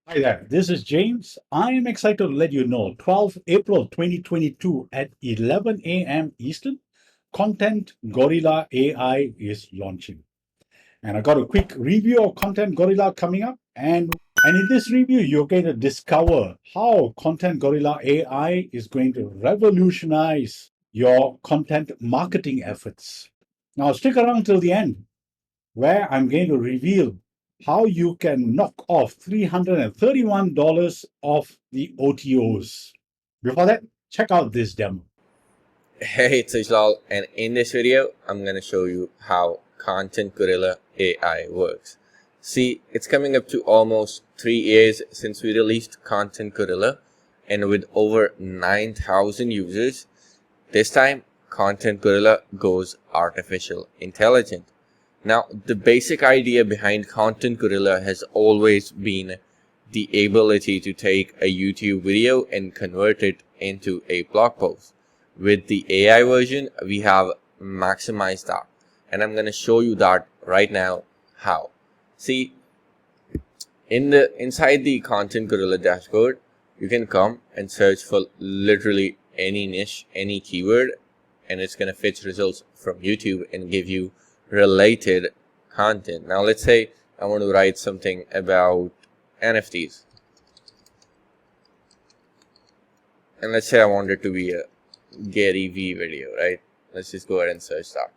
Hi there, this is James. I am excited to let you know 12 April 2022 at 11 a.m. Eastern, Content Gorilla AI is launching. And I got a quick review of Content Gorilla coming up. And in this review, you're going to discover how Content Gorilla AI is going to revolutionize your content marketing efforts. Now, stick around till the end, where I'm going to reveal how you can knock off $331 off the OTOs. Before that, check out this demo. Hey, it's Ijlal, and in this video, I'm going to show you how Content Gorilla AI works. See, it's coming up to almost 3 years since we released Content Gorilla, and with over 9,000 users, this time Content Gorilla goes artificial intelligent. Now, the basic idea behind Content Gorilla has always been the ability to take a YouTube video and convert it into a blog post. With the AI version, we have maximized that, and I'm going to show you that right now how. See, inside the Content Gorilla dashboard, you can come and search for literally any niche, any keyword, and it's going to fetch results from YouTube and give you related content. Now, let's say I want to write something about NFTs, and let's say I want it to be a Gary V video, right? Let's just go ahead and search that.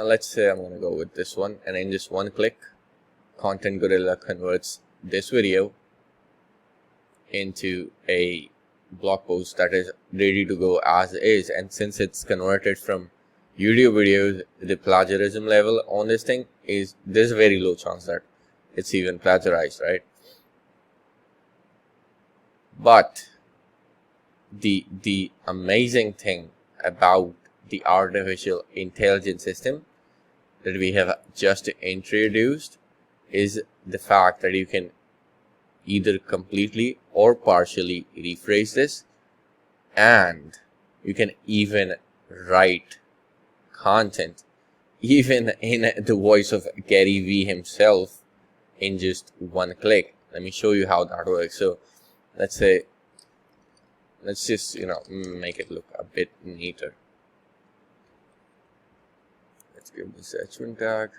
Let's say I'm going to go with this one, and in just one click, Content Gorilla converts this video into a blog post that is ready to go as is. And since it's converted from YouTube videos, the plagiarism level on this thing is, there's a very low chance that it's even plagiarized, right? But the amazing thing about the artificial intelligence system that we have just introduced is the fact that you can either completely or partially rephrase this, and you can even write content even in the voice of Gary V himself in just one click. Let me show you how that works. So let's just make it look a bit neater. Let's give this h1 tag.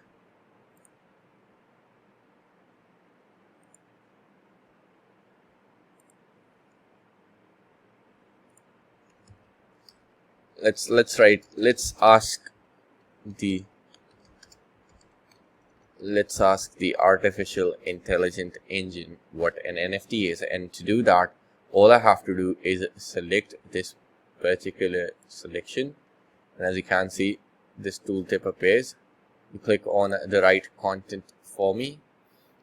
Let's ask the artificial intelligent engine what an NFT is, and to do that, all I have to do is select this particular selection, and as you can see, this tooltip appears. You click on the right content for me,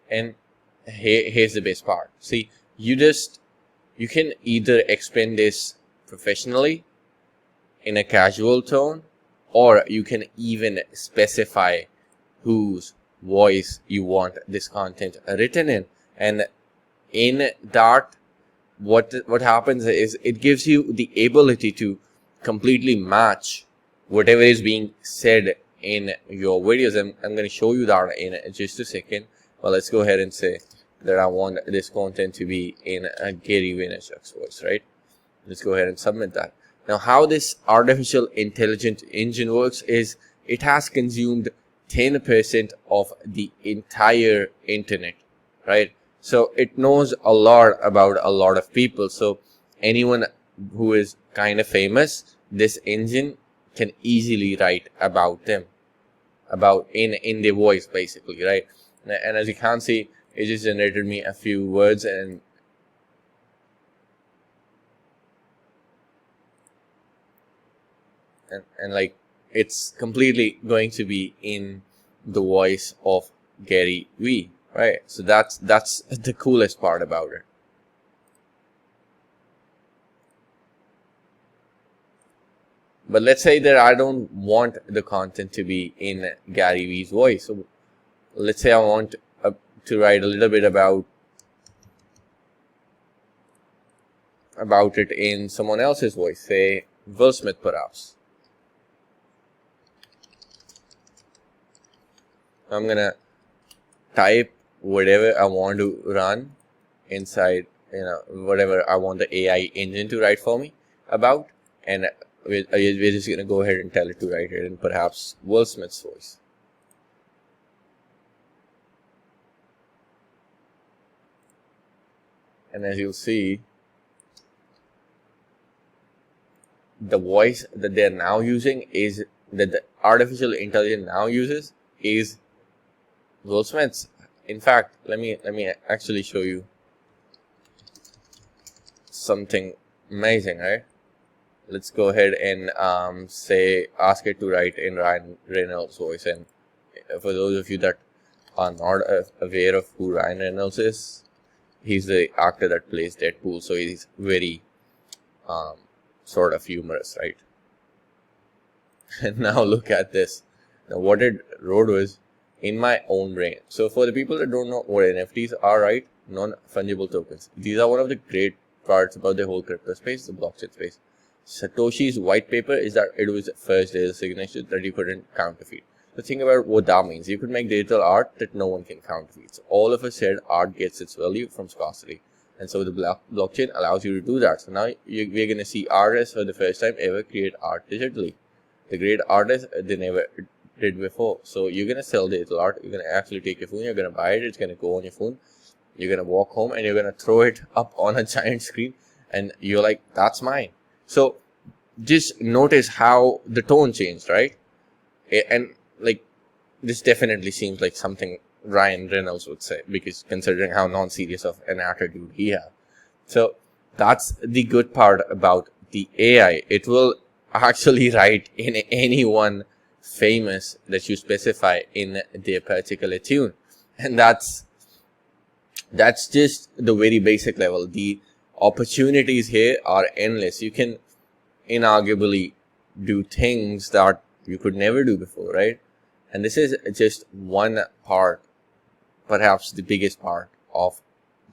and here's the best part. See, you can either explain this professionally in a casual tone, or you can even specify whose voice you want this content written in, and in that, what happens is it gives you the ability to completely match whatever is being said in your videos. I'm going to show you that in just a second. Well, let's go ahead and say that I want this content to be in a Gary Vaynerchuk's voice, right? Let's go ahead and submit that. Now, how this artificial intelligent engine works is it has consumed 10% of the entire internet, right? So it knows a lot about a lot of people. So anyone who is kind of famous, this engine can easily write about them, about in their voice, basically, right? And as you can see, it just generated me a few words, and like it's completely going to be in the voice of Gary V, right? So that's the coolest part about it. But let's say that I don't want the content to be in Gary V's voice. So let's say I want to write a little bit about it in someone else's voice, say Will Smith perhaps. I'm gonna type whatever I want to run inside, whatever I want the AI engine to write for me about, and we're just going to go ahead and tell it to write it in perhaps Will Smith's voice. And as you'll see, the voice that they're now using is that the artificial intelligence now uses is Will Smith's. In fact, let me actually show you something amazing, right? Let's go ahead and ask it to write in Ryan Reynolds' voice. And for those of you that are not aware of who Ryan Reynolds is, he's the actor that plays Deadpool, so he's very sort of humorous, right? And now look at this. Now what it wrote was, in my own brain. So for the people that don't know what NFTs are, right, non-fungible tokens, these are one of the great parts about the whole crypto space, the blockchain space. Satoshi's white paper is that it was first as a signature that you couldn't counterfeit. So think about what that means. You could make digital art that no one can counterfeit. So all of us said art gets its value from scarcity. And so the blockchain allows you to do that. So now we're going to see artists for the first time ever create art digitally. The great artists, they never did before. So you're going to sell digital art. You're going to actually take your phone. You're going to buy it. It's going to go on your phone. You're going to walk home and you're going to throw it up on a giant screen. And you're like, that's mine. So just notice how the tone changed, right? And like, this definitely seems like something Ryan Reynolds would say, because considering how non-serious of an attitude he has. So that's the good part about the AI. It will actually write in anyone famous that you specify in their particular tune. And that's just the very basic level. The opportunities here are endless. You can inarguably do things that you could never do before, right? And this is just one part, perhaps the biggest part of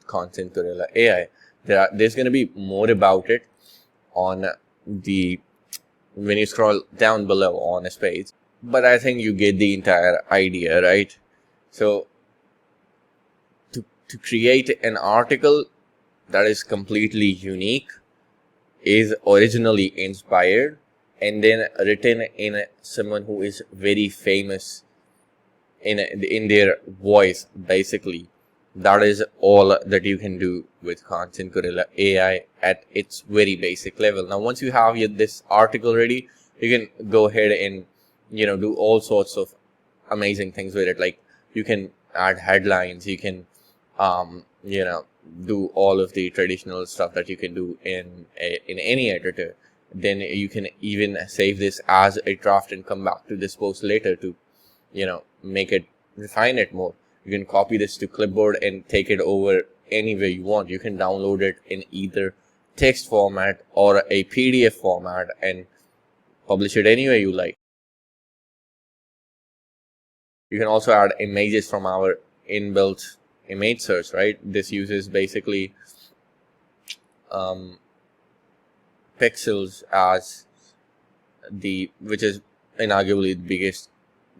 Content Gorilla AI. There's going to be more about it on when you scroll down below on this page. But I think you get the entire idea, right? So to create an article that is completely unique, is originally inspired, and then written in someone who is very famous in their voice, basically. That is all that you can do with Content Gorilla AI at its very basic level. Now, once you have this article ready, you can go ahead and do all sorts of amazing things with it. Like, you can add headlines, you can do all of the traditional stuff that you can do in any editor. Then you can even save this as a draft and come back to this post later to make it, refine it more. You can copy this to clipboard and take it over anywhere you want. You can download it in either text format or a PDF format and publish it anywhere you like. You can also add images from our inbuilt image search, right? This uses basically pixels as which is inarguably the biggest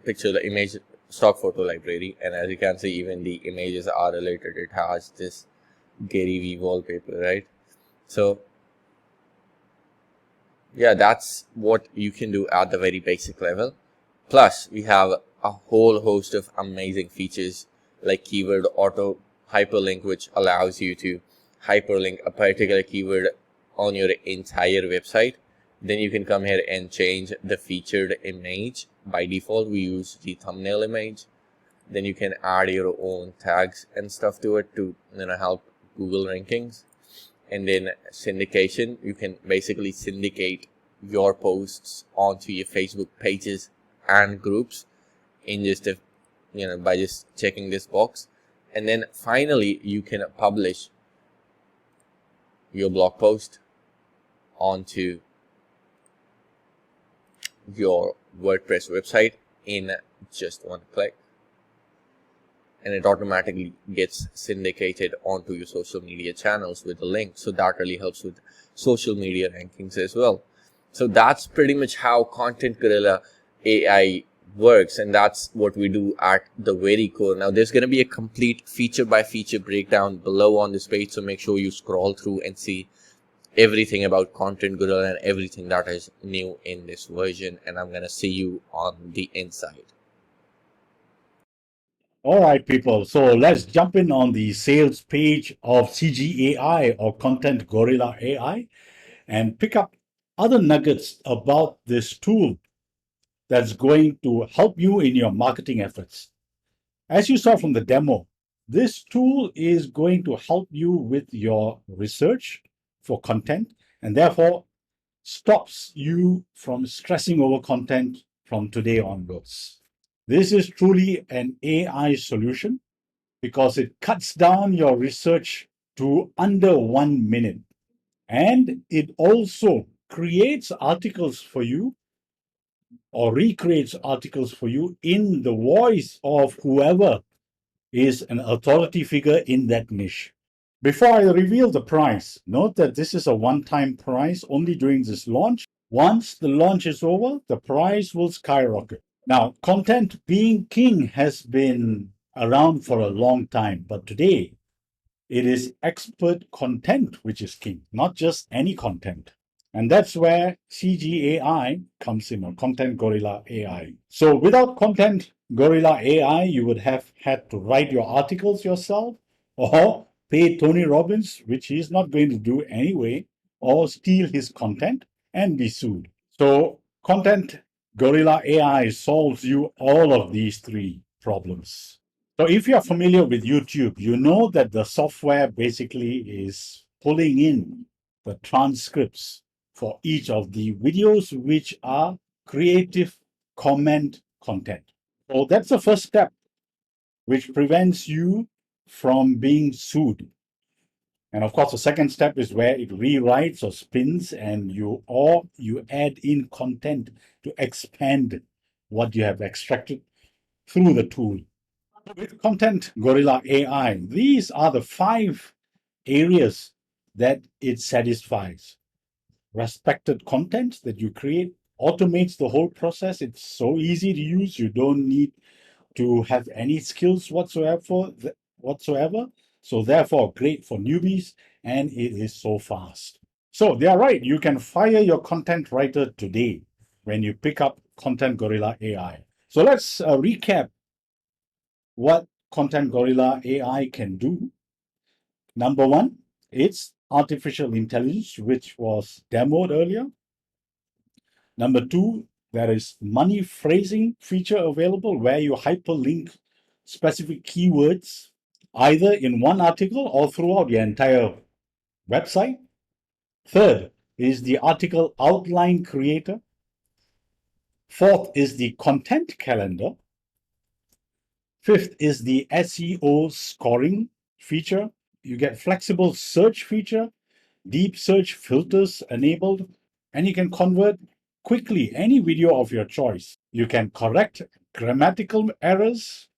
the image stock photo library. And as you can see, even the images are related. It has this Gary V wallpaper, right? So yeah, that's what you can do at the very basic level. Plus, we have a whole host of amazing features like keyword auto hyperlink, which allows you to hyperlink a particular keyword on your entire website. Then you can come here and change the featured image. By default, we use the thumbnail image. Then you can add your own tags and stuff to it to help Google rankings. And then syndication, you can basically syndicate your posts onto your Facebook pages and groups in just by just checking this box. And then finally, you can publish your blog post onto your WordPress website in just one click, and it automatically gets syndicated onto your social media channels with a link. So that really helps with social media rankings as well. So that's pretty much how Content Gorilla AI works, and that's what we do at the very core. Now there's going to be a complete feature by feature breakdown below on this page, so make sure you scroll through and see everything about Content Gorilla and everything that is new in this version, and I'm going to see you on the inside. All right, people. So let's jump in on the sales page of CGAI or Content Gorilla AI and pick up other nuggets about this tool that's going to help you in your marketing efforts. As you saw from the demo, this tool is going to help you with your research for content and therefore stops you from stressing over content from today onwards. This is truly an AI solution because it cuts down your research to under 1 minute. And it also creates articles for you or recreates articles for you in the voice of whoever is an authority figure in that niche. Before I reveal the price, note that this is a one-time price only during this launch. Once the launch is over, the price will skyrocket. Now, content being king has been around for a long time, but today it is expert content which is king, not just any content. And that's where CGAI comes in, or Content Gorilla AI. So without Content Gorilla AI, you would have had to write your articles yourself or pay Tony Robbins, which he's not going to do anyway, or steal his content and be sued. So Content Gorilla AI solves you all of these three problems. So if you're familiar with YouTube, you know that the software basically is pulling in the transcripts for each of the videos which are creative comment content. So that's the first step which prevents you from being sued. And of course, the second step is where it rewrites or spins and you add in content to expand what you have extracted through the tool. With Content Gorilla AI, these are the 5 areas that it satisfies. Respected content that you create automates the whole process. It's so easy to use. You don't need to have any skills whatsoever. So therefore, great for newbies, and it is so fast. So they are right. You can fire your content writer today when you pick up Content Gorilla AI. So let's recap what Content Gorilla AI can do. Number one, it's artificial intelligence, which was demoed earlier. Number two, there is money phrasing feature available where you hyperlink specific keywords either in one article or throughout your entire website. Third is the article outline creator. Fourth is the content calendar. Fifth is the SEO scoring feature. You get flexible search feature, deep search filters enabled, and you can convert quickly any video of your choice. You can correct grammatical errors.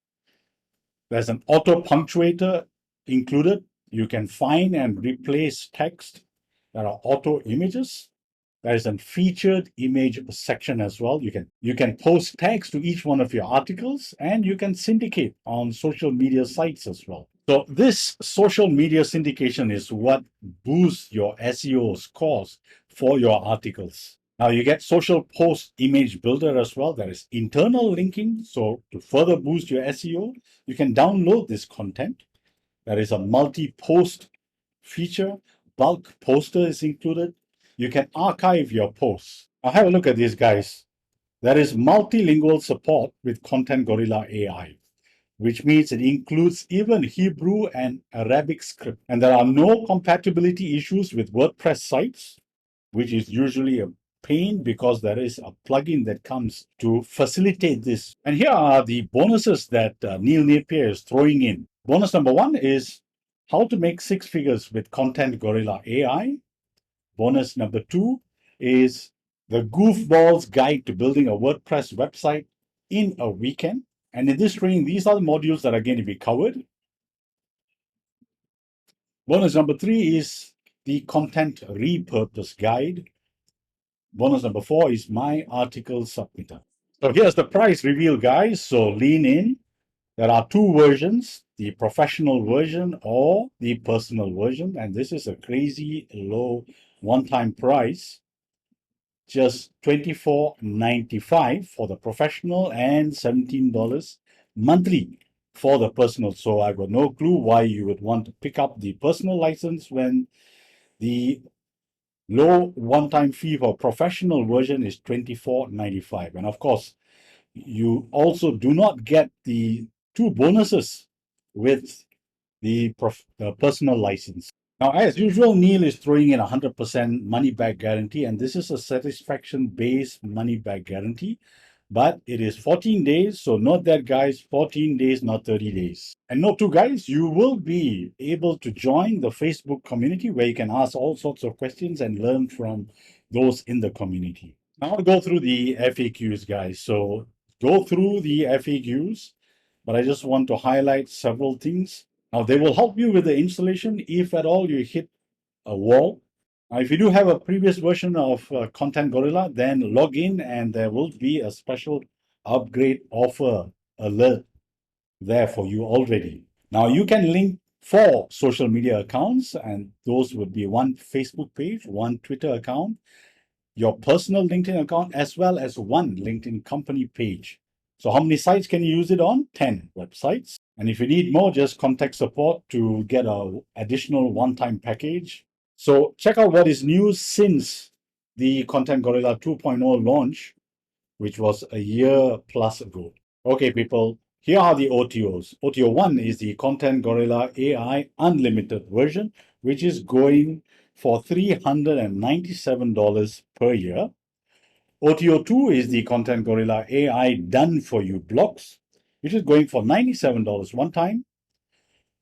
There's an auto punctuator included. You can find and replace text. There are auto images. There is a featured image section as well. You can post tags to each one of your articles, and you can syndicate on social media sites as well. So this social media syndication is what boosts your SEO scores for your articles. Now you get social post image builder as well. There is internal linking. So to further boost your SEO, you can download this content. There is a multi-post feature. Bulk poster is included. You can archive your posts. Now have a look at these guys. There is multilingual support with Content Gorilla AI, which means it includes even Hebrew and Arabic script. And there are no compatibility issues with WordPress sites, which is usually a pain because there is a plugin that comes to facilitate this. And here are the bonuses that Neil Napier is throwing in. Bonus number one is how to make 6 figures with Content Gorilla AI. Bonus number two is the Goofball's Guide to Building a WordPress Website in a Weekend. And in this training, these are the modules that are going to be covered. Bonus number three is the Content Repurpose Guide. Bonus number four is My Article Submitter. So here's the price reveal, guys. So lean in. There are two versions, the professional version or the personal version. And this is a crazy low one-time price, just $24.95 for the professional and $17 monthly for the personal. So I've got no clue why you would want to pick up the personal license when the low one-time fee for professional version is $24.95. And of course, you also do not get the two bonuses with the personal license. Now, as usual, Neil is throwing in 100% money back guarantee, and this is a satisfaction based money back guarantee, but it is 14 days. So, note that, guys, 14 days, not 30 days. And note, too, guys, you will be able to join the Facebook community where you can ask all sorts of questions and learn from those in the community. Now, I'll go through the FAQs, guys. So, go through the FAQs, but I just want to highlight several things. Now, they will help you with the installation if at all you hit a wall. Now, if you do have a previous version of Content Gorilla, then log in and there will be a special upgrade offer alert there for you already. Now, you can link 4 social media accounts, and those would be one Facebook page, one Twitter account, your personal LinkedIn account, as well as one LinkedIn company page. So how many sites can you use it on? 10 websites. And if you need more, just contact support to get an additional one-time package. So check out what is new since the Content Gorilla 2.0 launch, which was a year plus ago. Okay, people, here are the OTOs. OTO 1 is the Content Gorilla AI Unlimited version, which is going for $397 per year. OTO 2 is the Content Gorilla AI Done For You blocks, which is going for $97 one time.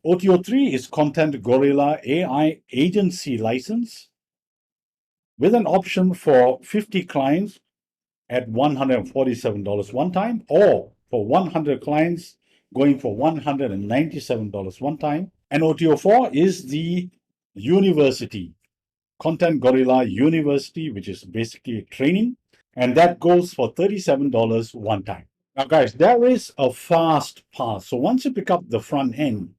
OTO 3 is Content Gorilla AI Agency license with an option for 50 clients at $147 one time, or for 100 clients going for $197 one time. And OTO 4 is the university, Content Gorilla University, which is basically training, and that goes for $37 one time. Now, guys, there is a fast path. So once you pick up the front end,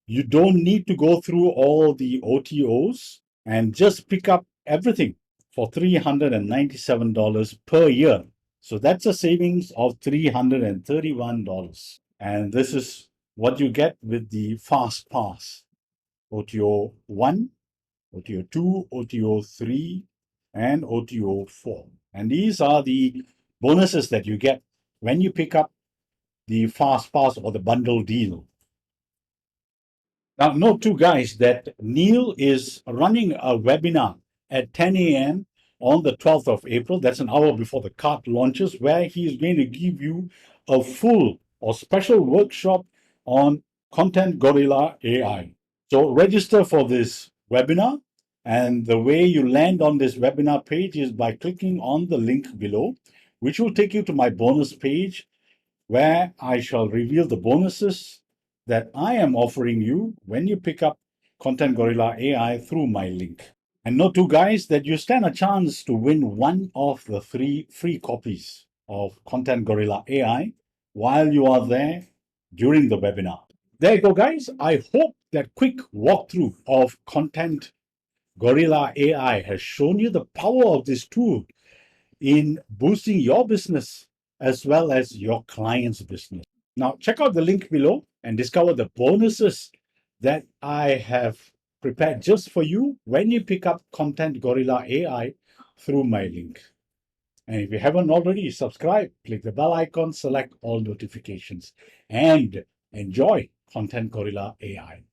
you don't need to go through all the OTOs and just pick up everything for $397 per year. So that's a savings of $331. And this is what you get with the fast pass. OTO 1, OTO 2, OTO 3, and OTO 4. And these are the bonuses that you get when you pick up the fast pass or the bundle deal. Now, note too, guys, that Neil is running a webinar at 10 a.m. on the 12th of April. That's an hour before the cart launches, where he is going to give you a full or special workshop on Content Gorilla AI. So register for this webinar. And the way you land on this webinar page is by clicking on the link below, which will take you to my bonus page, where I shall reveal the bonuses that I am offering you when you pick up Content Gorilla AI through my link. And note too, guys, that you stand a chance to win one of the 3 free copies of Content Gorilla AI while you are there during the webinar. There you go, guys. I hope that quick walkthrough of Content Gorilla AI has shown you the power of this tool in boosting your business as well as your client's business. Now, check out the link below and discover the bonuses that I have prepared just for you when you pick up Content Gorilla AI through my link. And if you haven't already, subscribe, click the bell icon, select all notifications, and enjoy Content Gorilla AI.